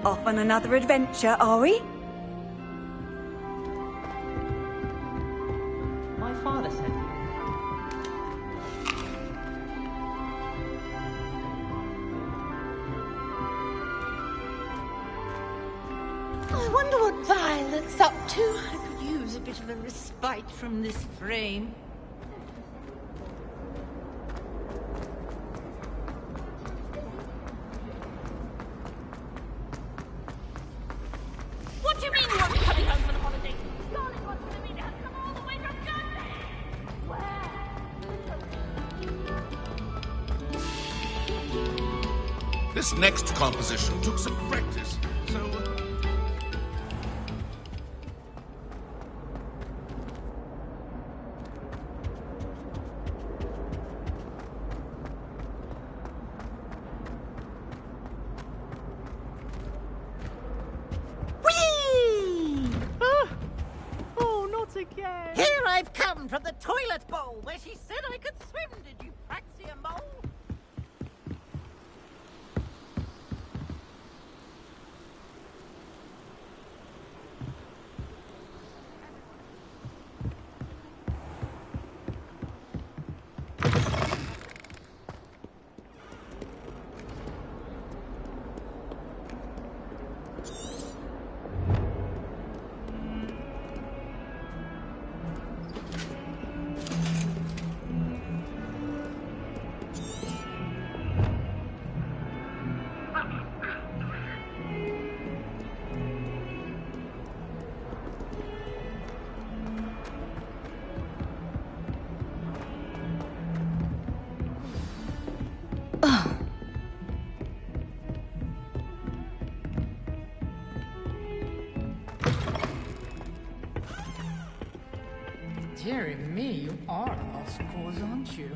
Off on another adventure, are we? My father said. I wonder what Violet's up to. I could use a bit of a respite from this frame. What do you mean you won't be coming home for the holidays? Darling wants to meet us come all the way from Germany! Where? This next composition took some practice, so... Again. Here I've come from the toilet bowl where she said I could swim. Did you praxia mole? Dearie me, you are a lost cause, aren't you?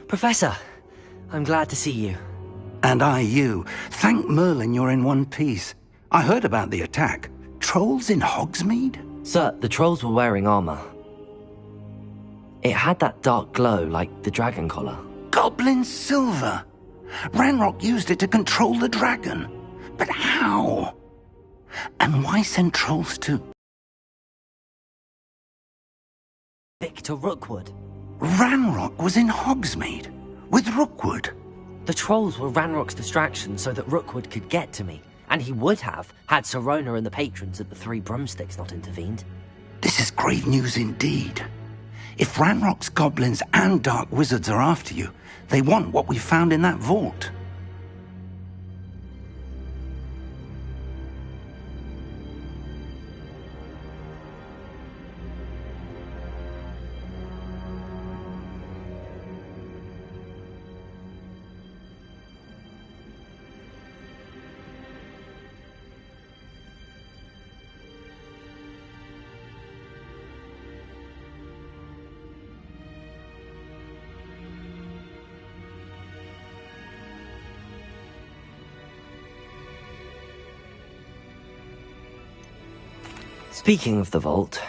Professor, I'm glad to see you. And I you. Thank Merlin you're in one piece. I heard about the attack. Trolls in Hogsmeade? Sir, the trolls were wearing armor. It had that dark glow like the dragon collar. Goblin silver! Ranrock used it to control the dragon. But how? And why send trolls to... Victor Rookwood. Ranrock was in Hogsmeade with Rookwood. The trolls were Ranrock's distraction so that Rookwood could get to me, and he would have had Sirona and the patrons at the Three Broomsticks not intervened. This is grave news indeed. If Ranrock's goblins and dark wizards are after you, they want what we found in that vault. Speaking of the vault,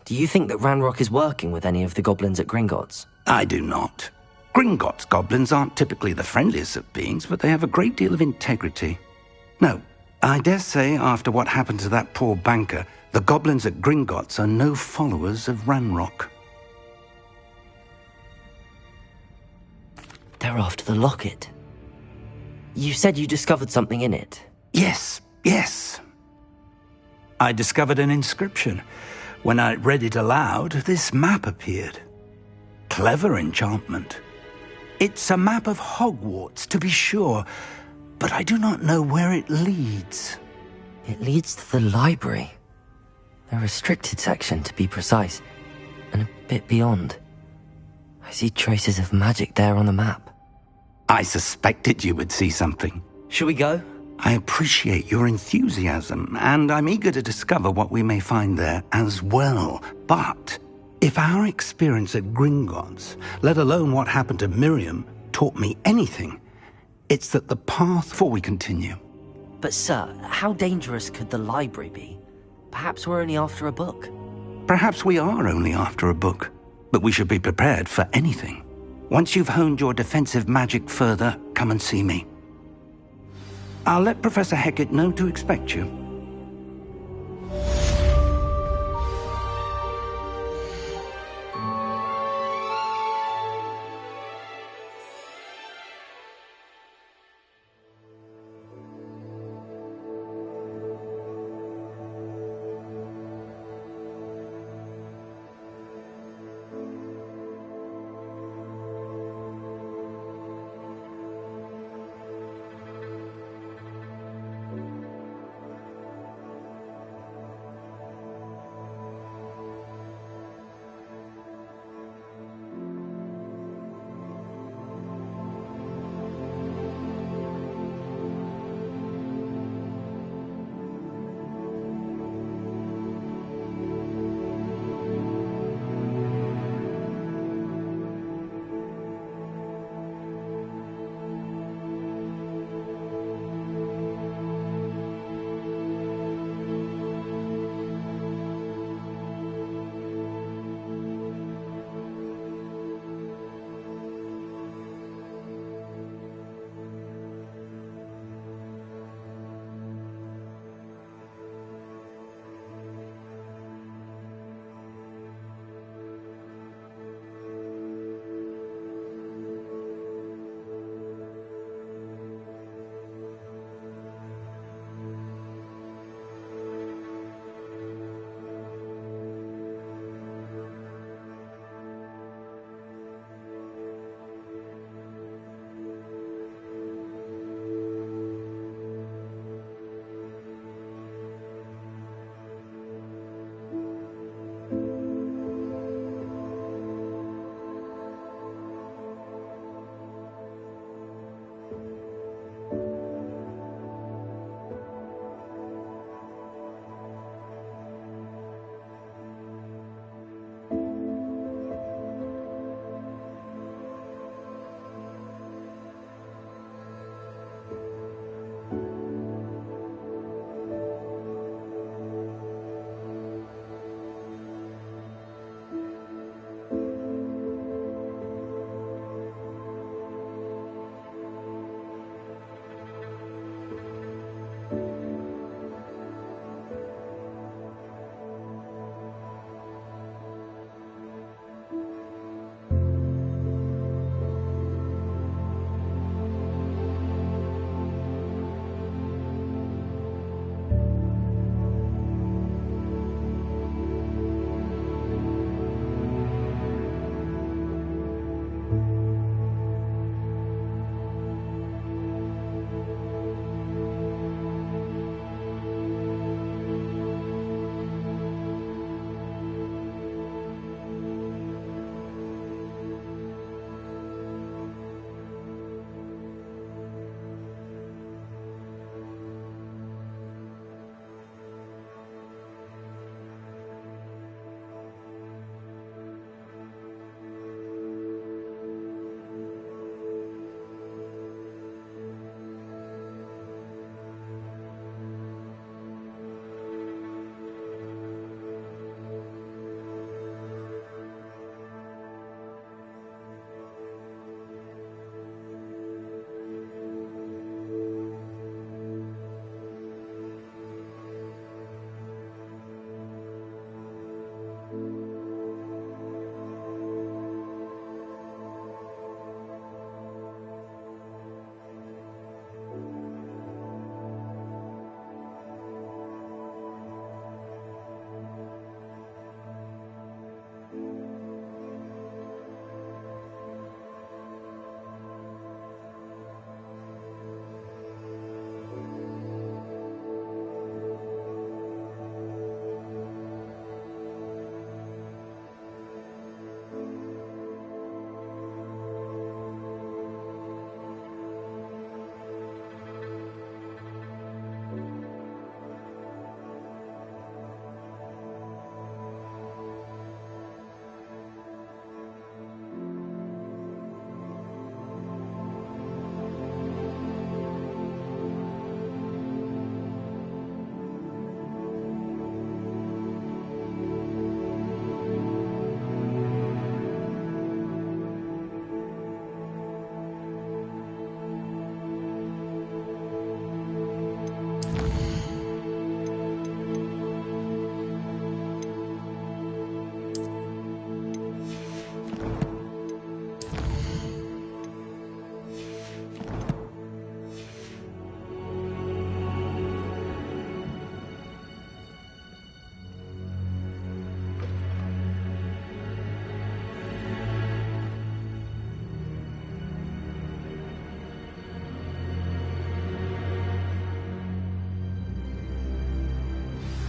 do you think that Ranrock is working with any of the goblins at Gringotts? I do not. Gringotts goblins aren't typically the friendliest of beings, but they have a great deal of integrity. No, I dare say, after what happened to that poor banker, the goblins at Gringotts are no followers of Ranrock. They're after the locket. You said you discovered something in it. Yes. I discovered an inscription. When I read it aloud, this map appeared. Clever enchantment. It's a map of Hogwarts, to be sure, but I do not know where it leads. It leads to the library. A restricted section, to be precise, and a bit beyond. I see traces of magic there on the map. I suspected you would see something. Shall we go? I appreciate your enthusiasm, and I'm eager to discover what we may find there as well. But if our experience at Gringotts, let alone what happened to Miriam, taught me anything, it's that the path before we continue. But sir, how dangerous could the library be? Perhaps we're only after a book. Perhaps we are only after a book, but we should be prepared for anything. Once you've honed your defensive magic further, come and see me. I'll let Professor Hecat know to expect you.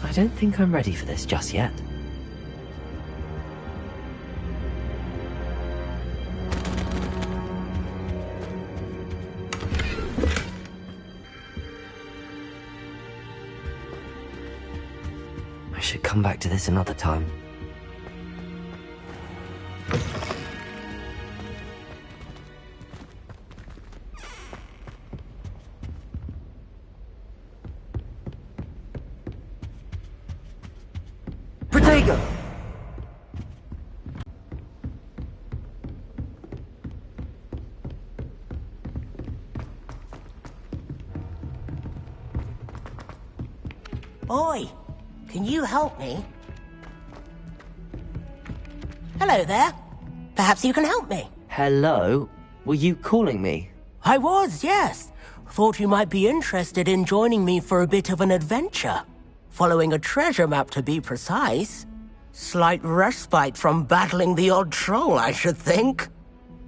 I don't think I'm ready for this just yet. I should come back to this another time. Protego! Oi, can you help me? Hello there. Perhaps you can help me. Hello? Were you calling me? I was, yes. Thought you might be interested in joining me for a bit of an adventure. Following a treasure map, to be precise. Slight respite from battling the odd troll, I should think.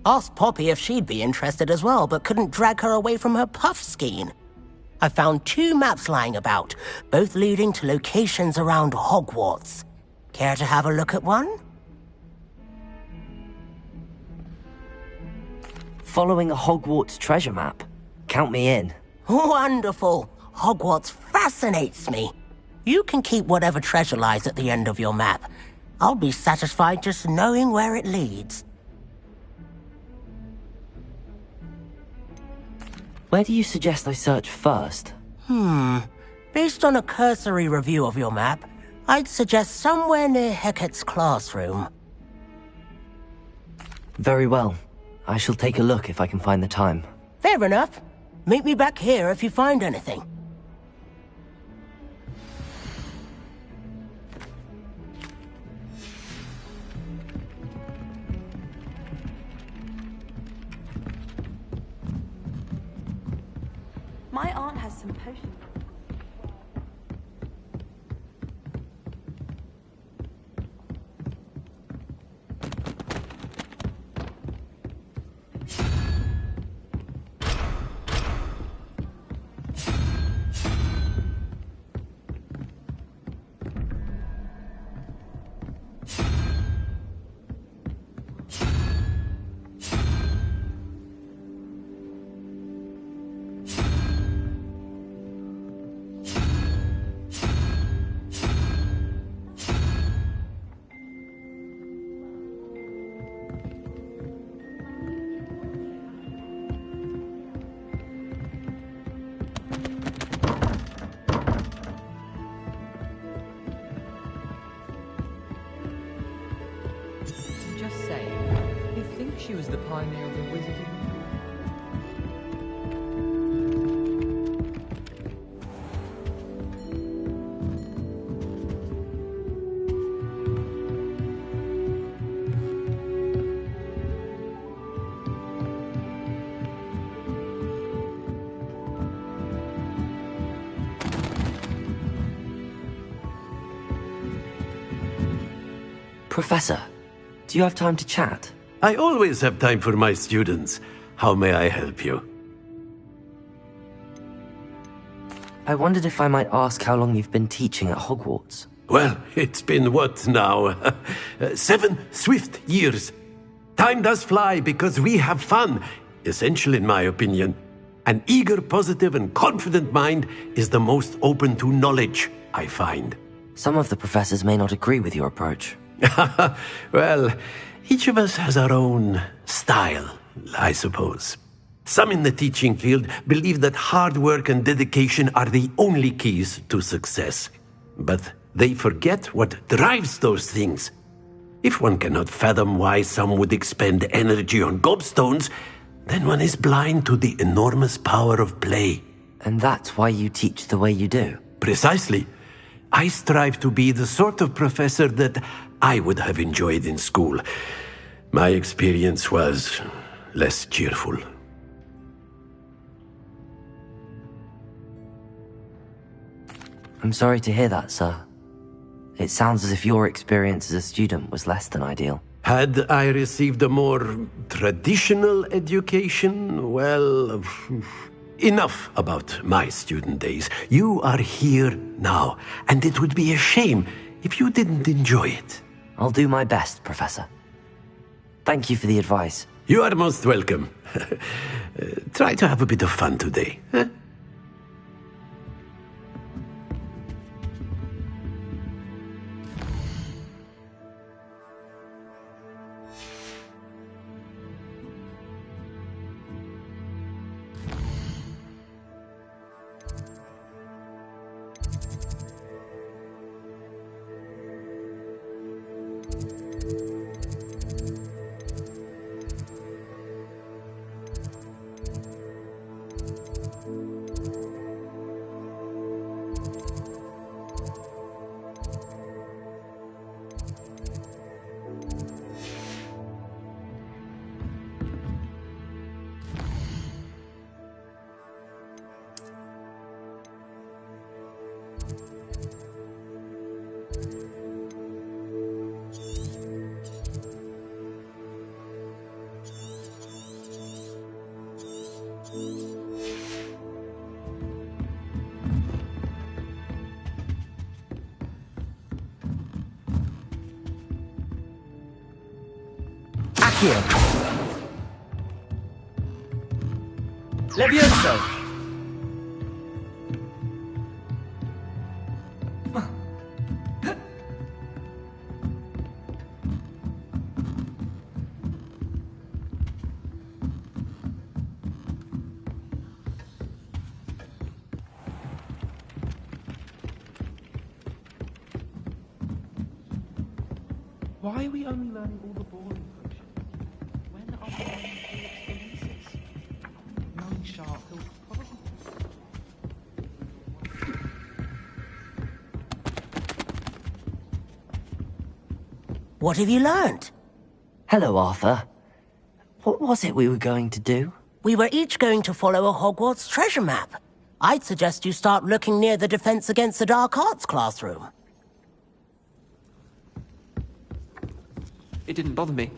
Asked Poppy if she'd be interested as well, but couldn't drag her away from her puff skein. I found 2 maps lying about, both leading to locations around Hogwarts. Care to have a look at one? Following a Hogwarts treasure map? Count me in. Wonderful. Hogwarts fascinates me. You can keep whatever treasure lies at the end of your map. I'll be satisfied just knowing where it leads. Where do you suggest I search first? Based on a cursory review of your map, I'd suggest somewhere near Hecate's classroom. Very well. I shall take a look if I can find the time. Fair enough. Meet me back here if you find anything. My aunt has some potions. Just saying. You think she was the pioneer of the wizarding? Professor, do you have time to chat? I always have time for my students. How may I help you? I wondered if I might ask how long you've been teaching at Hogwarts. Well, it's been what now? 7 swift years. Time does fly because we have fun. Essential in my opinion. An eager, positive, and confident mind is the most open to knowledge, I find. Some of the professors may not agree with your approach. Well, each of us has our own style, I suppose. Some in the teaching field believe that hard work and dedication are the only keys to success. But they forget what drives those things. If one cannot fathom why some would expend energy on gobstones, then one is blind to the enormous power of play. And that's why you teach the way you do? Precisely. I strive to be the sort of professor that I would have enjoyed in school. My experience was less cheerful. I'm sorry to hear that, sir. It sounds as if your experience as a student was less than ideal. Had I received a more traditional education, well, enough about my student days. You are here now, and it would be a shame if you didn't enjoy it. I'll do my best, Professor. Thank you for the advice. You are most welcome. Try to have a bit of fun today. Huh? Accio. Levioso. Why are we only learning all the boring potions? When are we learning Felix Felicis? Knowing Sharp, he'll probably... What have you learned? Hello, Arthur. What was it we were going to do? We were each going to follow a Hogwarts treasure map. I'd suggest you start looking near the Defense Against the Dark Arts classroom. It didn't bother me.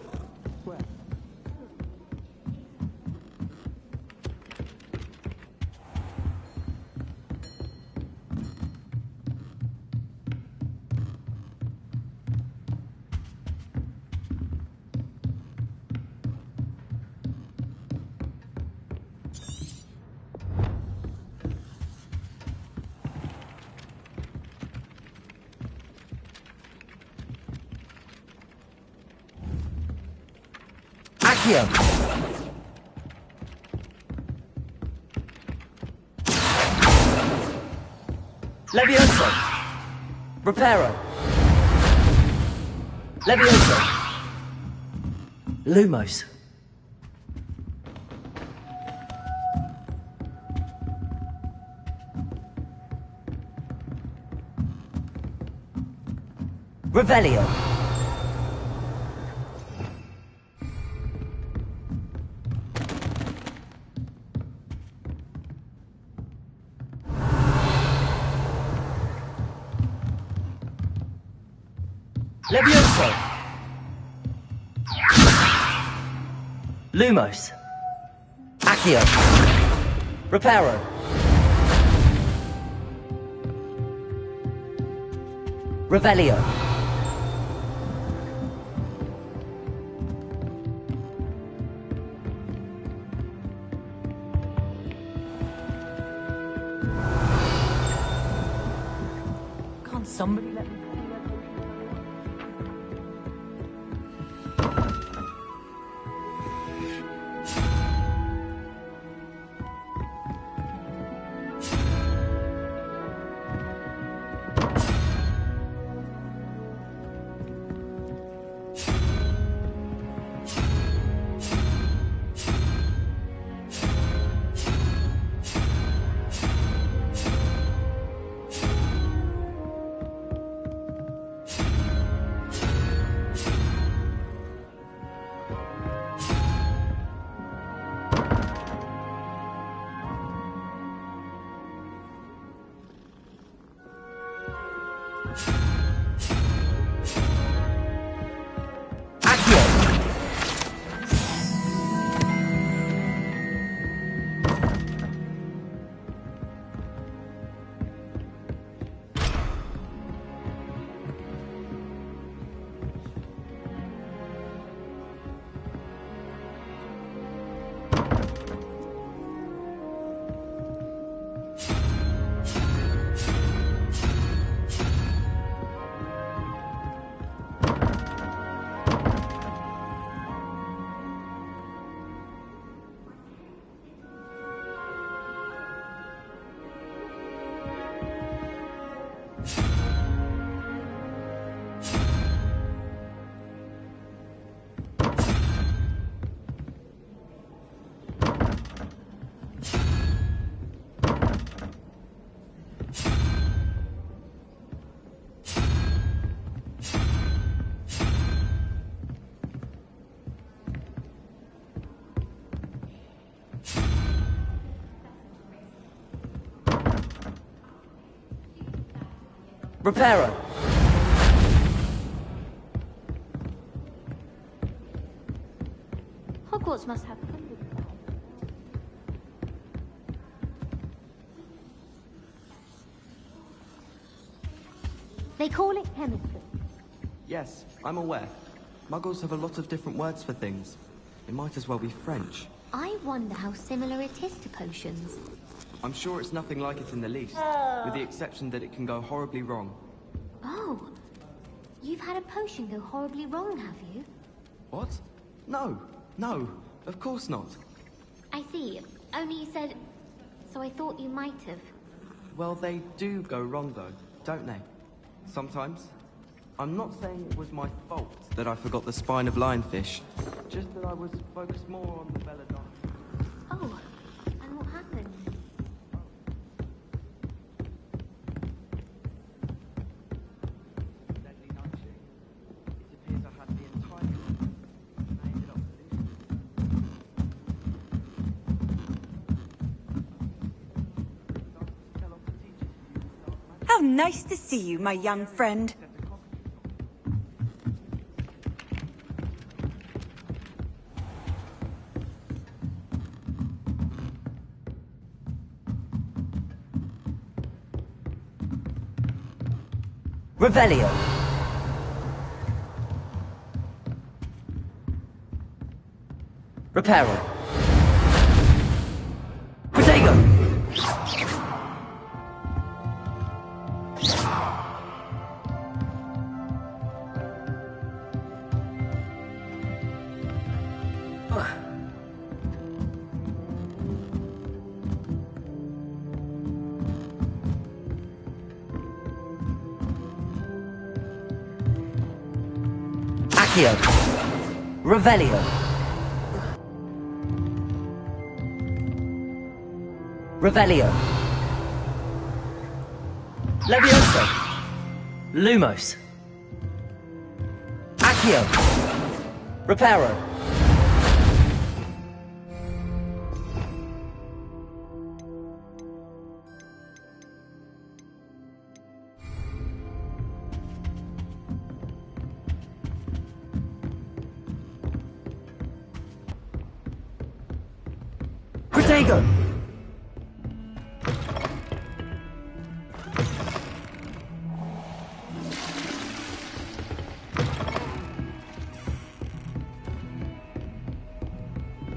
Accio. Levioso. Reparo. Levioso. Lumos. Revelio. Levioso. Lumos. Accio. Reparo. Revelio. Can't somebody let me... Reparo. Hogwarts must have hundreds of them. They call it chemistry. Yes, I'm aware. Muggles have a lot of different words for things. It might as well be French. I wonder how similar it is to potions. I'm sure it's nothing like it in the least, with the exception that it can go horribly wrong. Oh, you've had a potion go horribly wrong, have you? What? No, of course not. I see. Only you said... so I thought you might have. Well, they do go wrong though, don't they? Sometimes. I'm not saying it was my fault that I forgot the spine of lionfish, just that I was focused more on the belladonna. Oh, and what happened? Deadly nudging. It appears I had the entire and I ended up How nice to see you, my young friend. Revelio. Reparo. Protego. Accio. Revelio. Revelio. Levioso. Lumos. Accio. Reparo. Protego.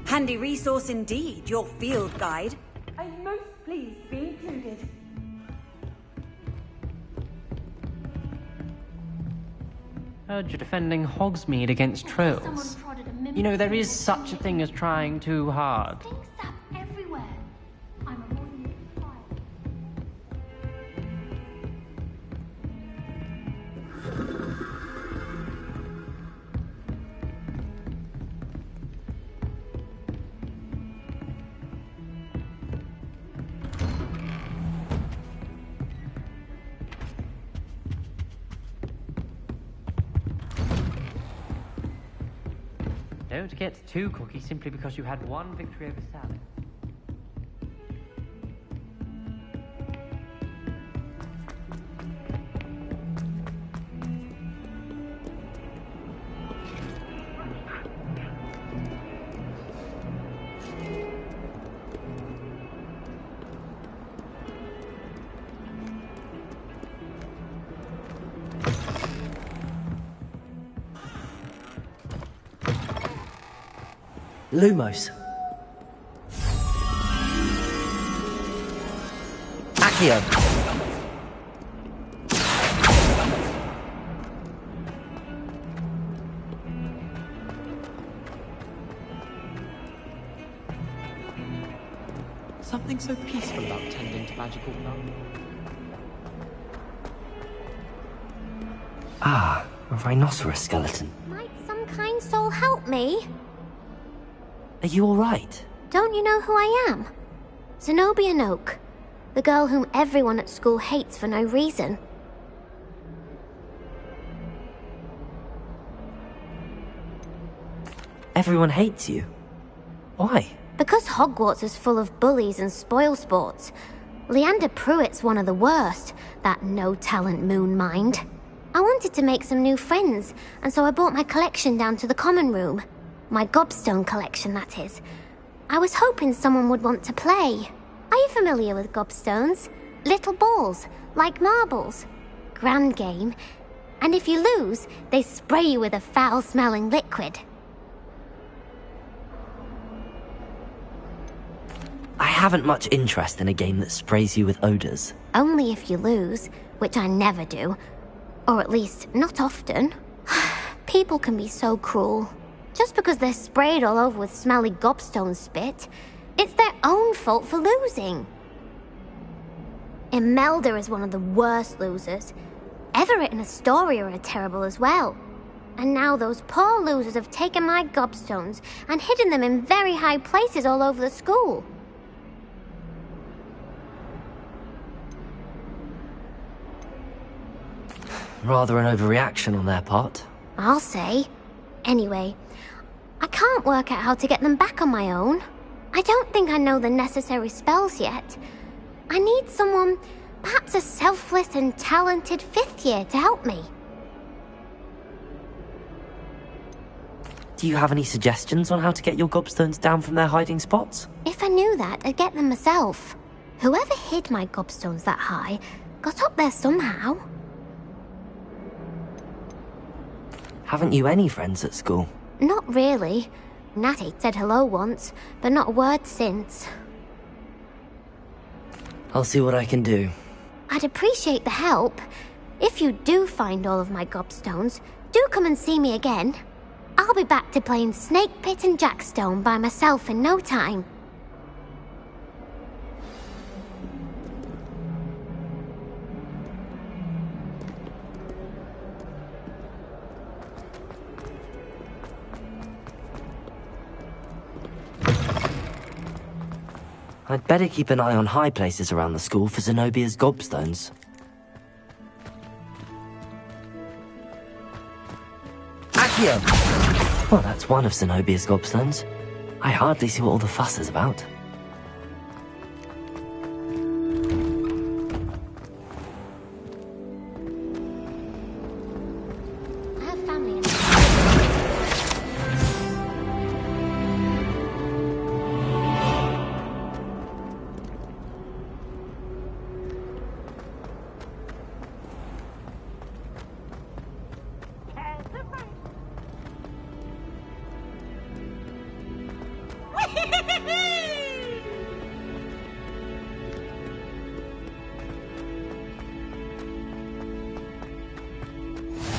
Handy resource indeed, your field guide. I'm most pleased to be included. Heard you're defending Hogsmeade against trolls. You know, there is such a thing as trying too hard. Things sap everywhere. I'm avoiding it with fire. Don't get too cocky simply because you had one victory over Sally. Lumos. Accio. Something so peaceful about tending to magical plants. Ah, a rhinoceros skeleton. Might some kind soul help me? Are you alright? Don't you know who I am? Zenobia Noak, the girl whom everyone at school hates for no reason. Everyone hates you. Why? Because Hogwarts is full of bullies and spoilsports. Leander Pruitt's one of the worst, that no-talent moon mind. I wanted to make some new friends, and so I brought my collection down to the common room. My gobstone collection, that is. I was hoping someone would want to play. Are you familiar with gobstones? Little balls, like marbles. Grand game. And if you lose, they spray you with a foul-smelling liquid. I haven't much interest in a game that sprays you with odors. Only if you lose, which I never do. Or at least, not often. People can be so cruel. Just because they're sprayed all over with smelly gobstone spit, it's their own fault for losing. Imelda is one of the worst losers. Everett and Astoria are terrible as well. And now those poor losers have taken my gobstones and hidden them in very high places all over the school. Rather an overreaction on their part. I'll say. Anyway, I can't work out how to get them back on my own. I don't think I know the necessary spells yet. I need someone, perhaps a selfless and talented 5th year to help me. Do you have any suggestions on how to get your gobstones down from their hiding spots? If I knew that, I'd get them myself. Whoever hid my gobstones that high got up there somehow. Haven't you any friends at school? Not really. Natty said hello once, but not a word since. I'll see what I can do. I'd appreciate the help. If you do find all of my gobstones, do come and see me again. I'll be back to playing Snake Pit and Jackstone by myself in no time. I'd better keep an eye on high places around the school for Zenobia's gobstones. Accio! Well, that's one of Zenobia's gobstones. I hardly see what all the fuss is about. I have family in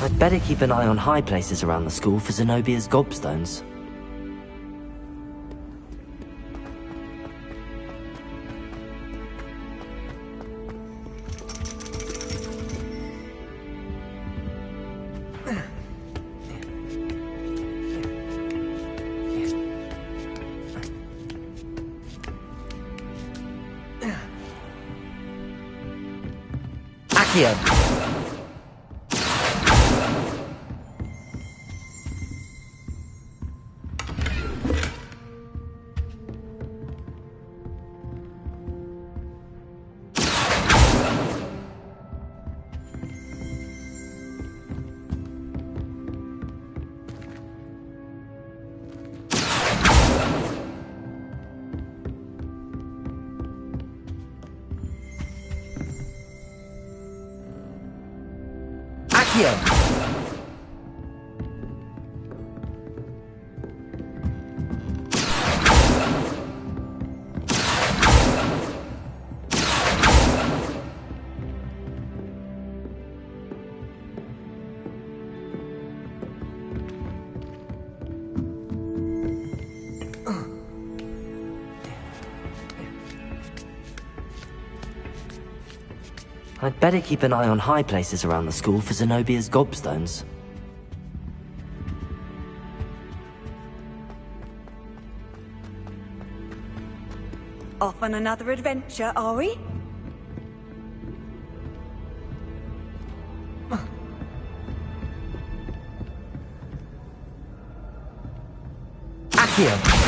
I'd better keep an eye on high places around the school for Zenobia's gobstones. Accio! I'd better keep an eye on high places around the school for Zenobia's gobstones. Off on another adventure, are we? Accio!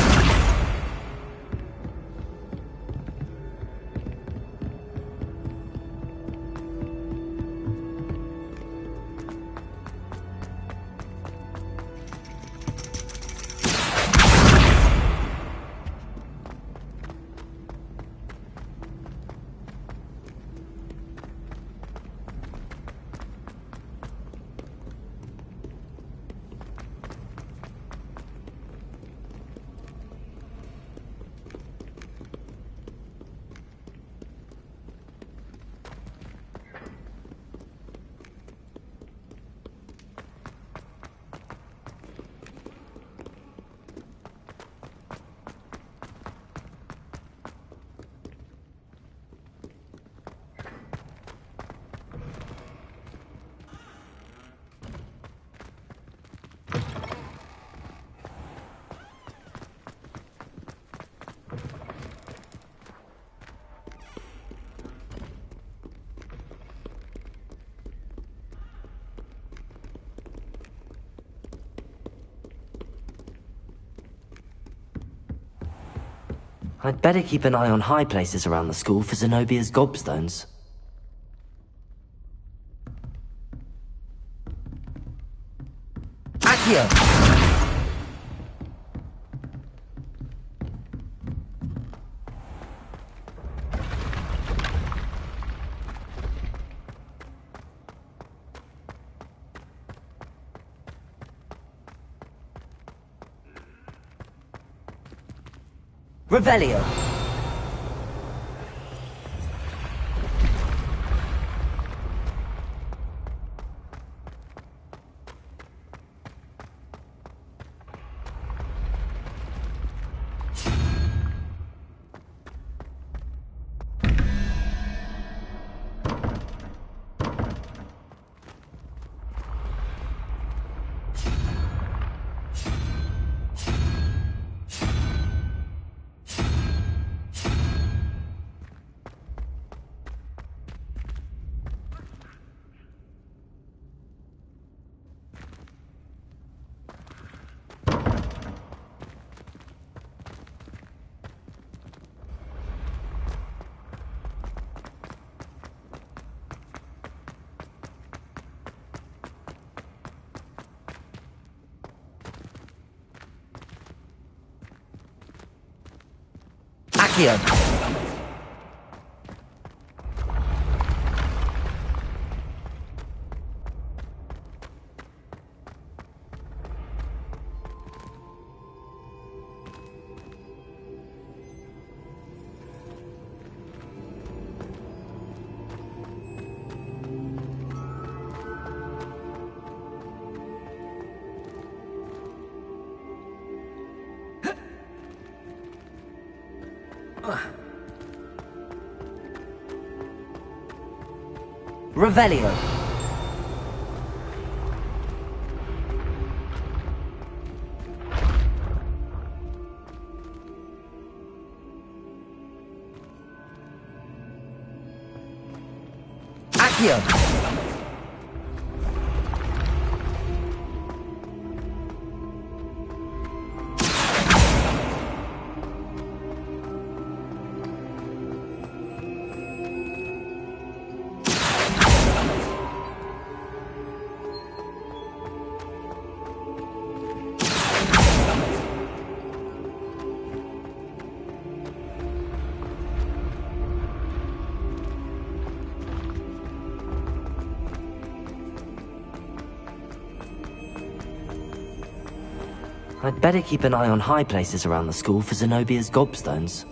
I'd better keep an eye on high places around the school for Zenobia's gobstones. Accio! Revelio. Accio. Revelio. Accio. I'd better keep an eye on high places around the school for Zenobia's gobstones.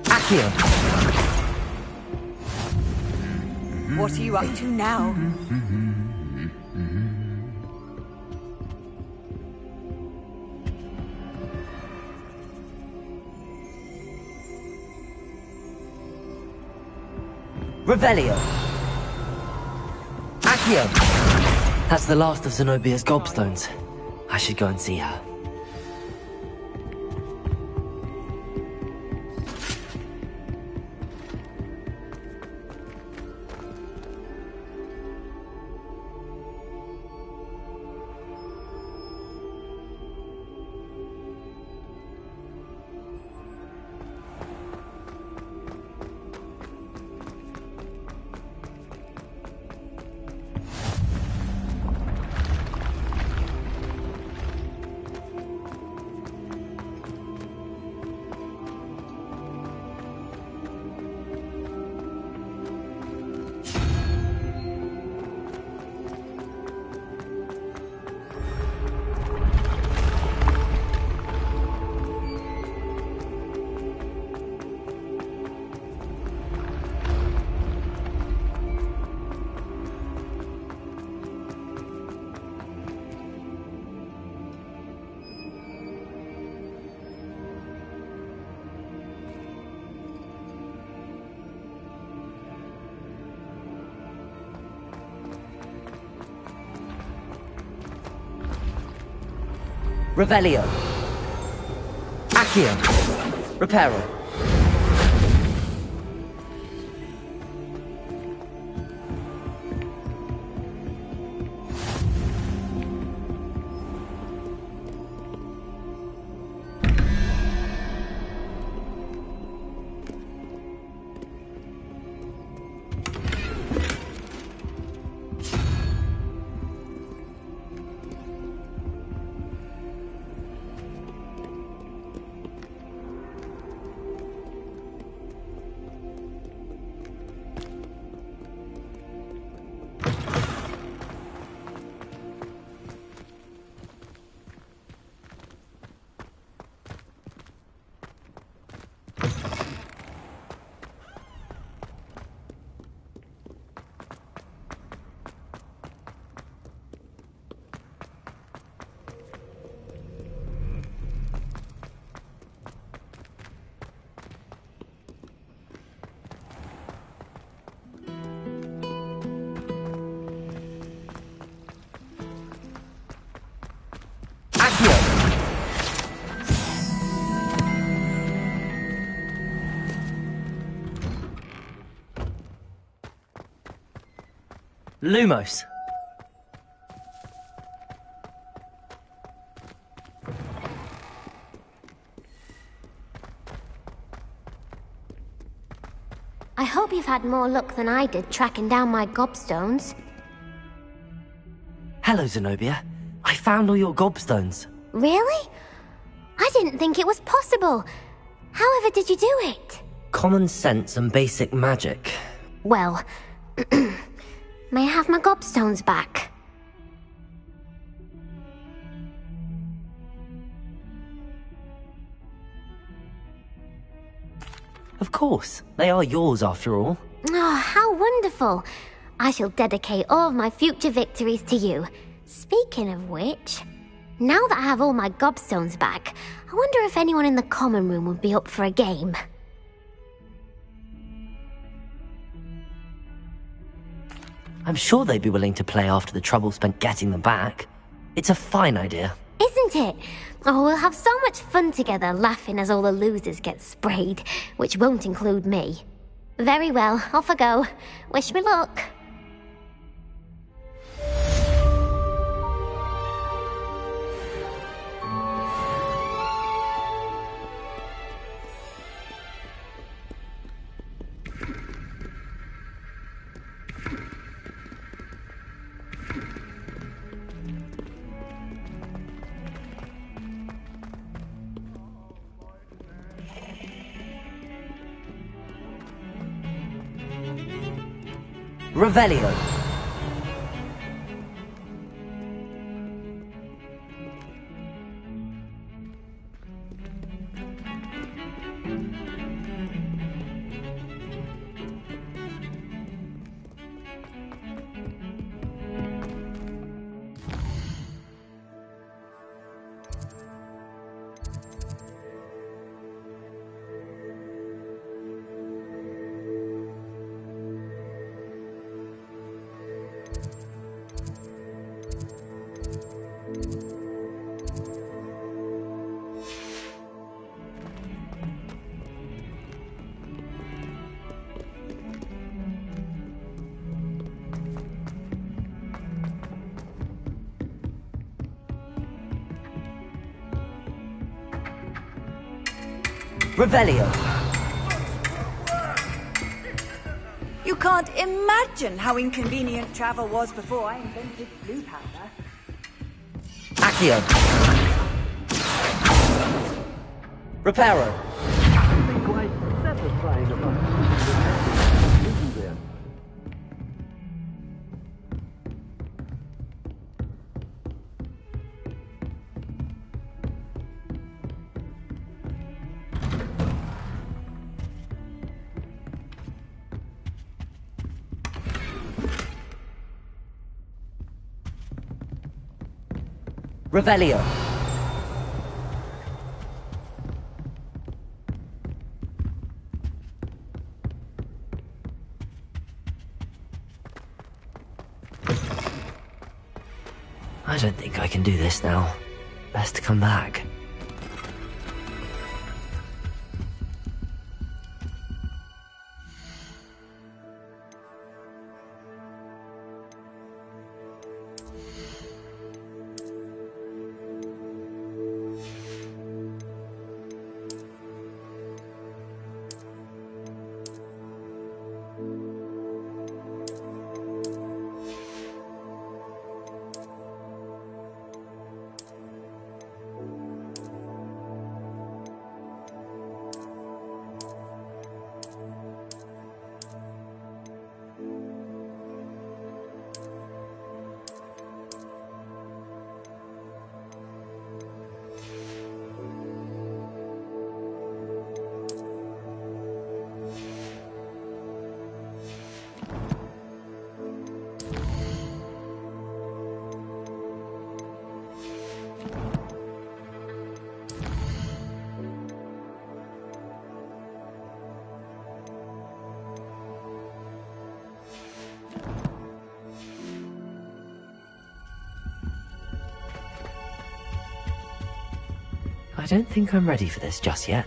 Accio! What are you up to now? Revelio! Accio! That's the last of Zenobia's gobstones. I should go and see her. Revelio. Accio. Reparo. Lumos. I hope you've had more luck than I did tracking down my gobstones. Hello, Zenobia. I found all your gobstones. Really? I didn't think it was possible. However did you do it? Common sense and basic magic. Well, may I have my gobstones back? Of course. They are yours after all. Oh, how wonderful. I shall dedicate all of my future victories to you. Speaking of which, now that I have all my gobstones back, I wonder if anyone in the common room would be up for a game. I'm sure they'd be willing to play after the trouble spent getting them back. It's a fine idea. Isn't it? Oh, we'll have so much fun together laughing as all the losers get sprayed, which won't include me. Very well, off I go. Wish me luck. Revelio. Revelio. You can't imagine how inconvenient travel was before I invented blue powder. Accio. Reparo. Quite satisfying about isn't there? Revelio. I don't think I can do this now. Best to come back. I don't think I'm ready for this just yet.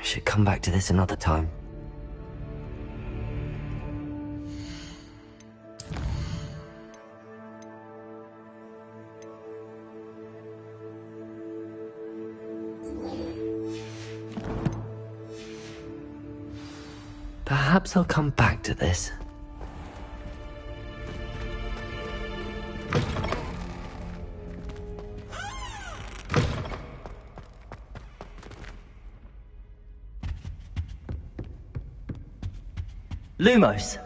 Should come back to this another time. Perhaps I'll come back to this. Lumos.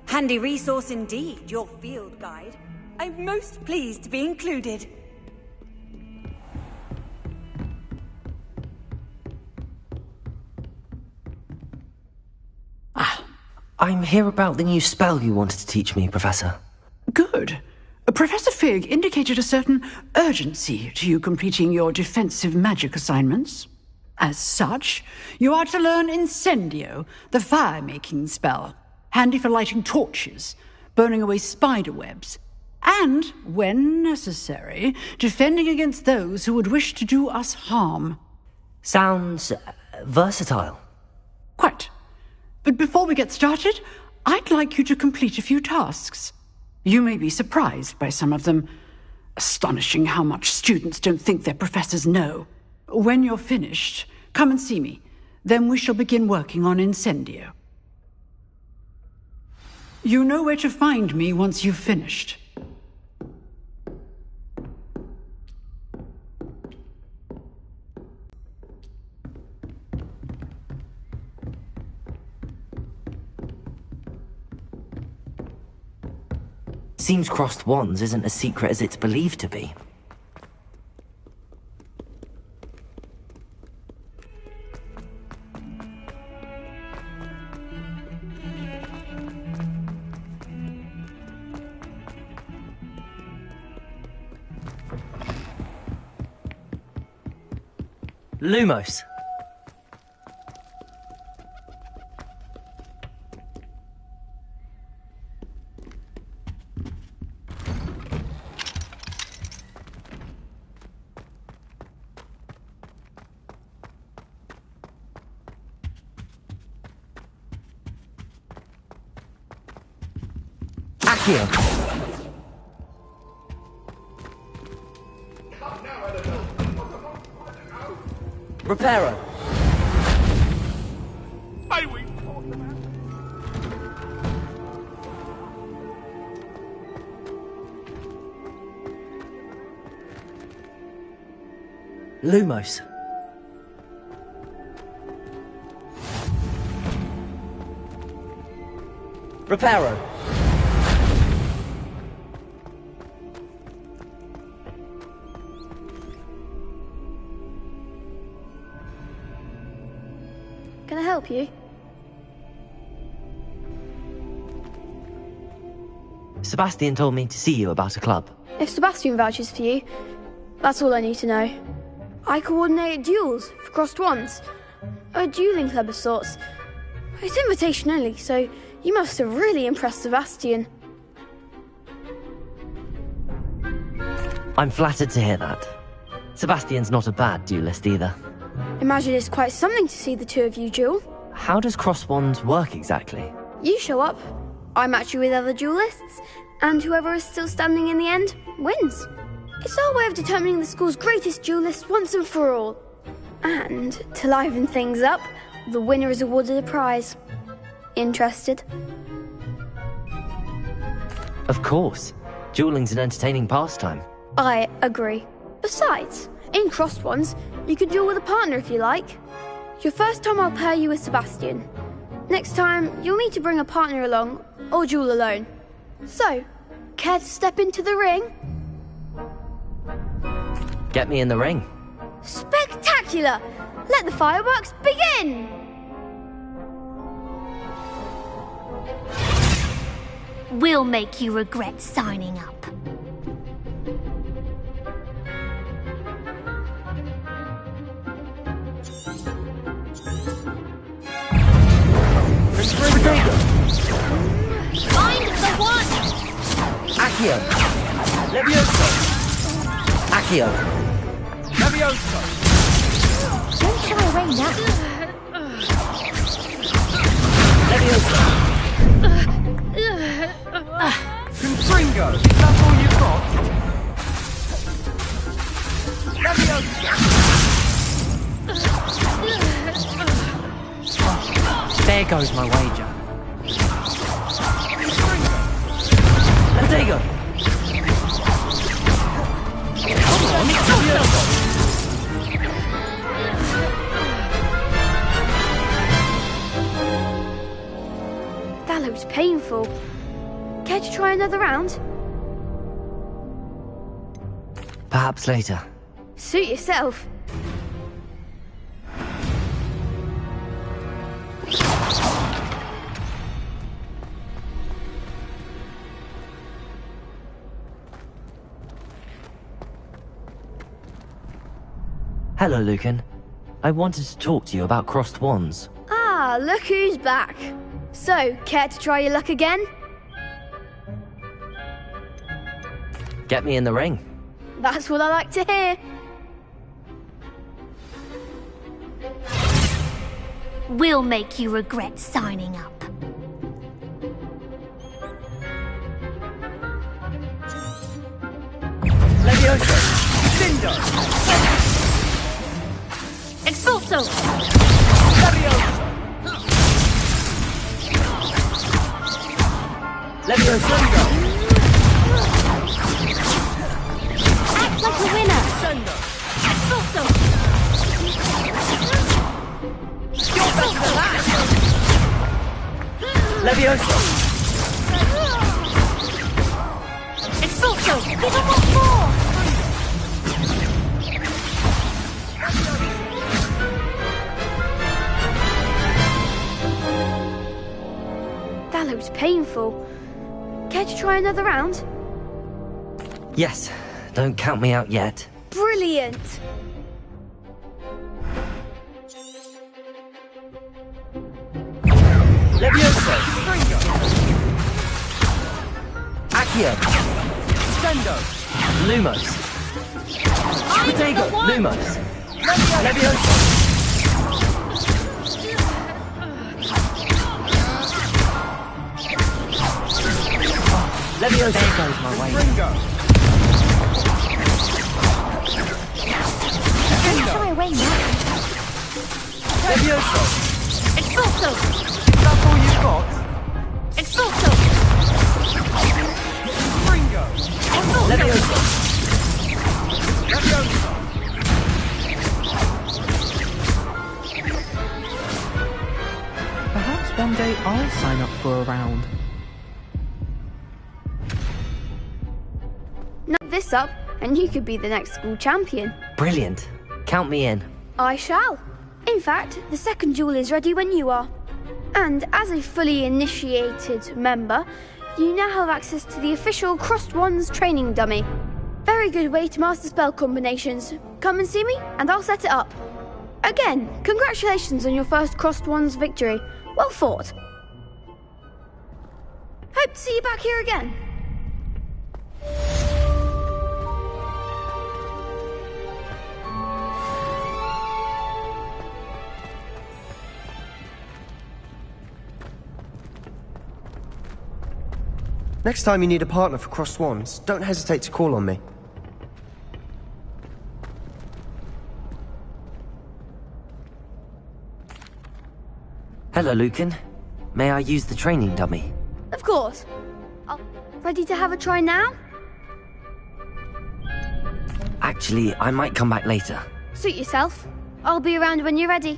Handy resource indeed, your field guide. I'm most pleased to be included. I'm here about the new spell you wanted to teach me, Professor. Good. Professor Fig indicated a certain urgency to you completing your defensive magic assignments. As such, you are to learn Incendio, the fire-making spell, handy for lighting torches, burning away spider webs, and, when necessary, defending against those who would wish to do us harm. Sounds versatile. Quite. But before we get started, I'd like you to complete a few tasks. You may be surprised by some of them. Astonishing how much students don't think their professors know. When you're finished, come and see me. Then we shall begin working on Incendio. You know where to find me once you've finished. Seems crossed wands isn't as secret as it's believed to be. Lumos. Accio. Reparo. Lumos. Reparo. Can I help you? Sebastian told me to see you about a club. If Sebastian vouches for you, that's all I need to know. I coordinate duels for crossed wands. A dueling club of sorts. It's invitation only, so you must have really impressed Sebastian. I'm flattered to hear that. Sebastian's not a bad duelist either. Imagine it's quite something to see the two of you duel. How does cross wands work exactly? You show up, I match you with other duelists, and whoever is still standing in the end wins. It's our way of determining the school's greatest duelist once and for all. And to liven things up, the winner is awarded a prize. Interested? Of course. Dueling's an entertaining pastime. I agree. Besides, in crossed ones, you can duel with a partner if you like. Your first time I'll pair you with Sebastian. Next time, you'll need to bring a partner along, or duel alone. So, care to step into the ring? Get me in the ring. Spectacular! Let the fireworks begin! We'll make you regret signing up. Find the one! Accio. Levioso. Accio. Levioso. Don't shy away now. Levioso. Confringo, is that all you've got? Levioso. There goes my wager. Levioso. That looks painful. Care to try another round? Perhaps later. Suit yourself. Hello, Lucan. I wanted to talk to you about crossed wands. Ah, look who's back. So, care to try your luck again? Get me in the ring. That's what I like to hear. We'll make you regret signing up. Levioso. Cinder. Expulso! Levioso. Levioso. Act like a winner! Expulso! You're better than that. Levioso. Give him what for! That looks painful. Care to try another round? Yes, don't count me out yet. Brilliant! Levioso! Stringo! Accio! Sendo! Lumos! Protego! Lumos! Levioso! Levioso! There goes my way. Stringo! Shy away now. Levioso! Expulso! That's all you got? Expulso! Stringo! Levioso! Levioso! Perhaps one day I'll sign up for a round. Knock this up, and you could be the next school champion. Brilliant. Count me in. I shall. In fact, the second duel is ready when you are. And as a fully initiated member, you now have access to the official Crossed Wands training dummy. Very good way to master spell combinations. Come and see me, and I'll set it up. Again, congratulations on your first Crossed Wands victory. Well fought. Hope to see you back here again. Next time you need a partner for Crossed Wands, don't hesitate to call on me. Hello, Lucan. May I use the training dummy? Of course. Ready to have a try now? Actually, I might come back later. Suit yourself. I'll be around when you're ready.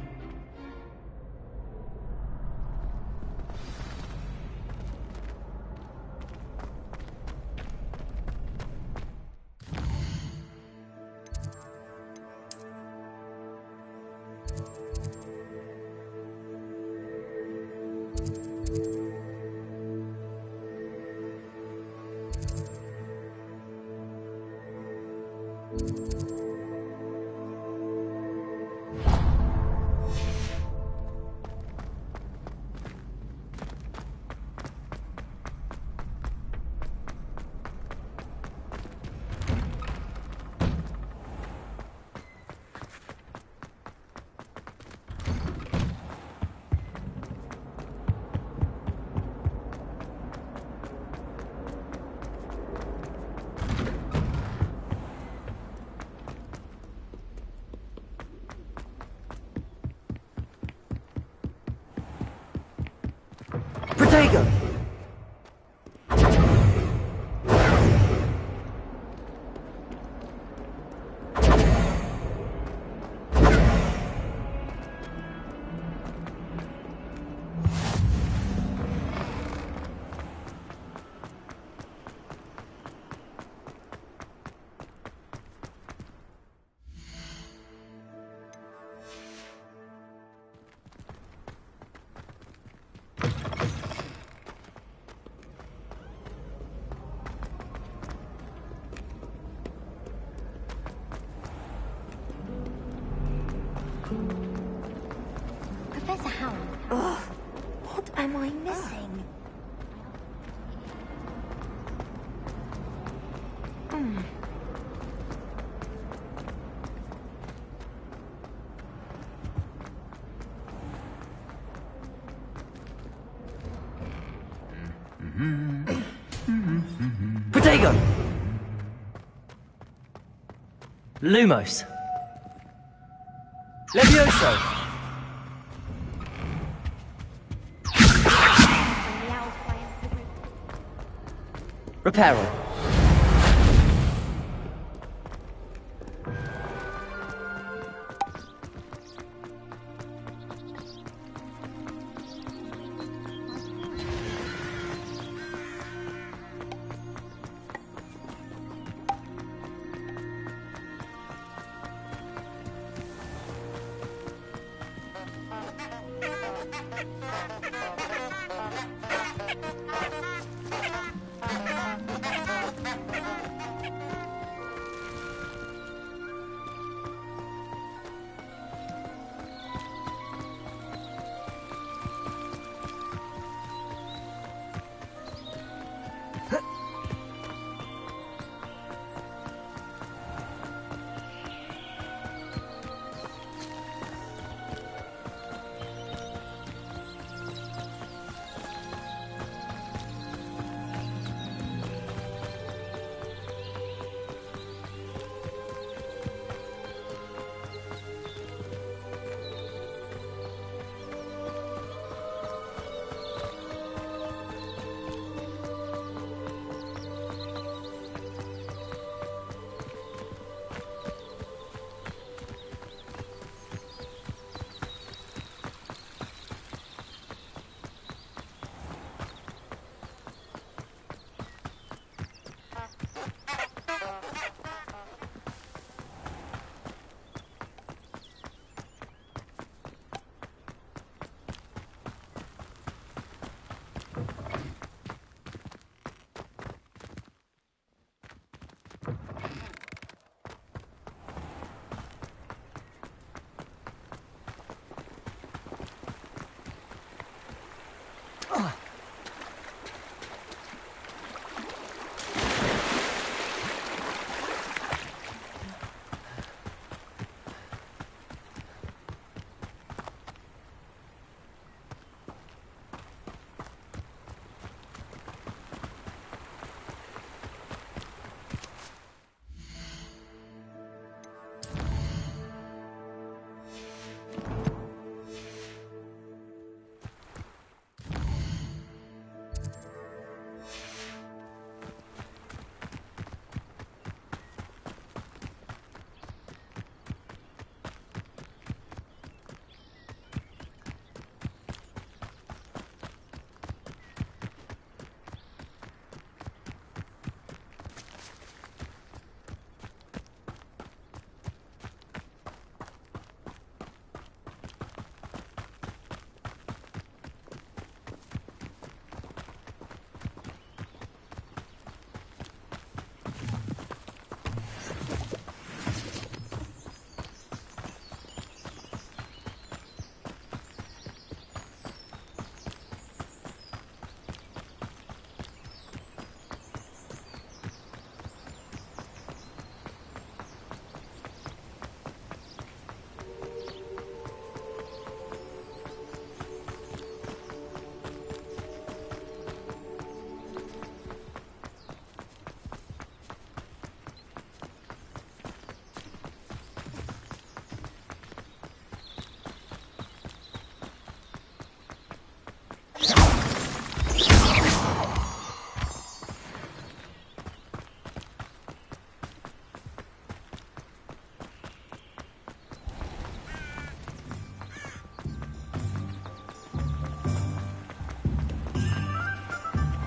Protego! Professor Howard. Ugh, what am I missing? Protego! Lumos! Levioso! Reparo!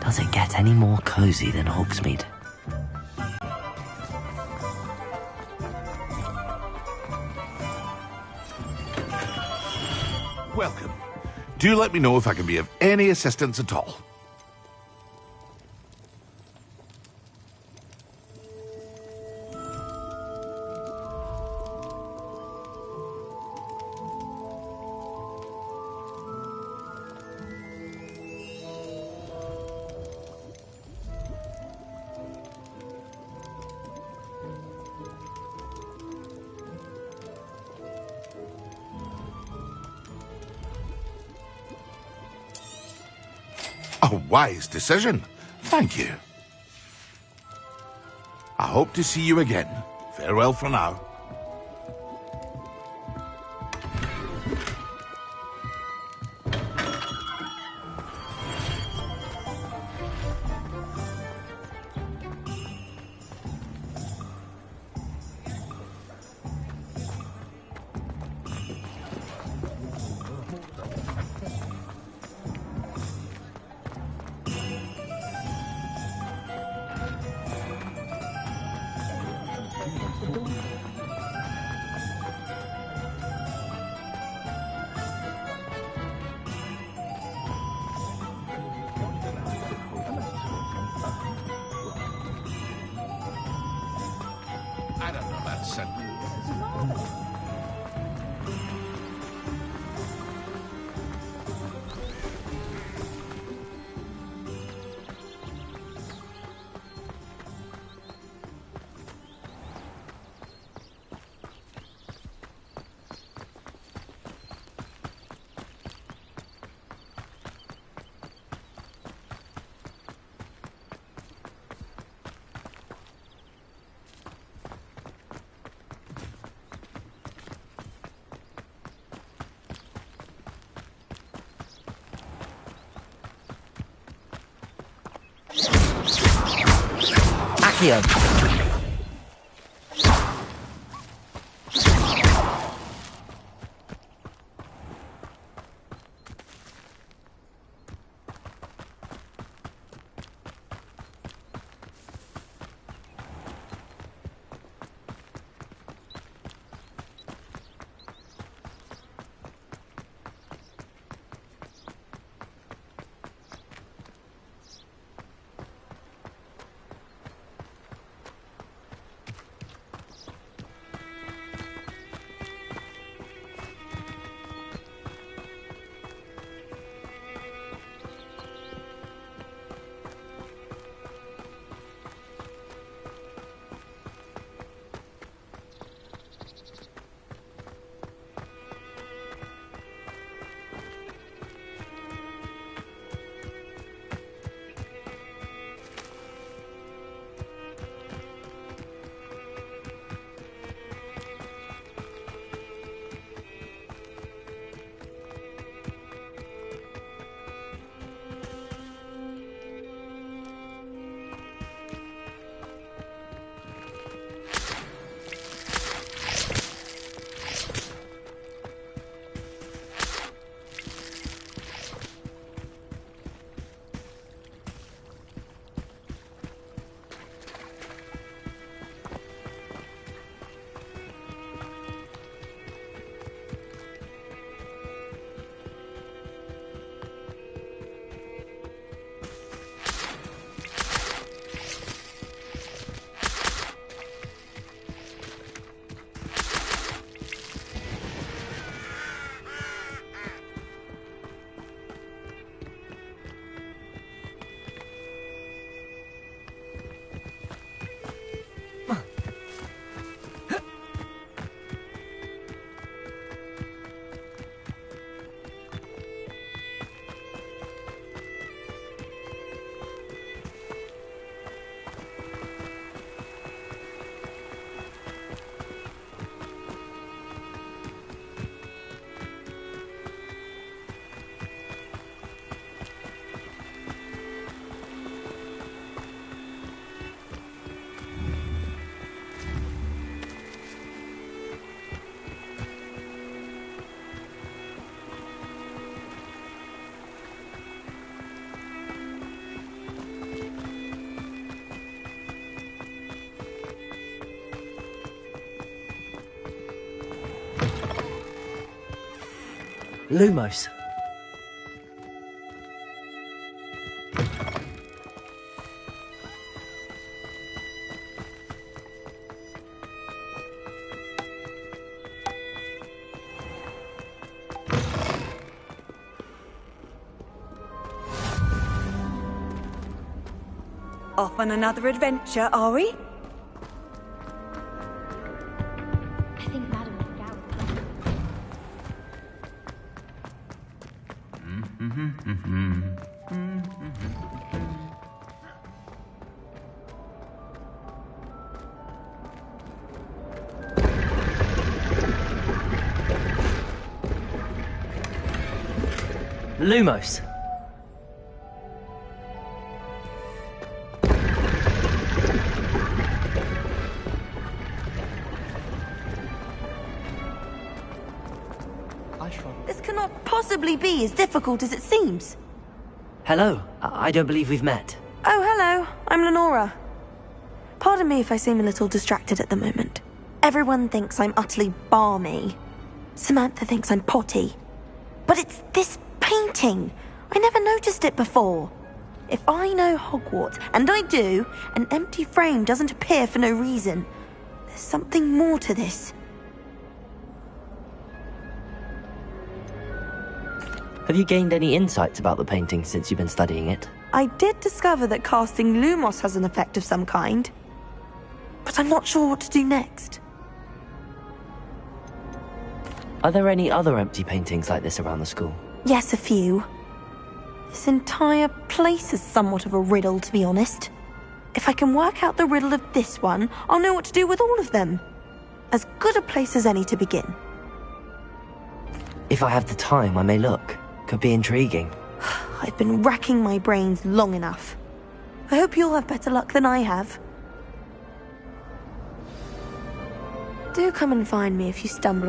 Does it get any more cozy than Hogsmeade? Welcome. Do let me know if I can be of any assistance at all. A wise decision. Thank you. I hope to see you again. Farewell for now. accent. Accio. Lumos. Off on another adventure, are we? I think Madam Lumos. This cannot possibly be as difficult as it seems. Hello. I don't believe we've met. Oh, hello. I'm Lenora. Pardon me if I seem a little distracted at the moment. Everyone thinks I'm utterly balmy. Samantha thinks I'm potty. But it's this painting. I never noticed it before. If I know Hogwarts, and I do, an empty frame doesn't appear for no reason. There's something more to this. Have you gained any insights about the painting since you've been studying it? I did discover that casting Lumos has an effect of some kind, but I'm not sure what to do next. Are there any other empty paintings like this around the school? Yes, a few. This entire place is somewhat of a riddle, to be honest. If I can work out the riddle of this one, I'll know what to do with all of them. As good a place as any to begin. If I have the time, I may look. Could be intriguing. I've been racking my brains long enough. I hope you'll have better luck than I have. Do come and find me if you stumble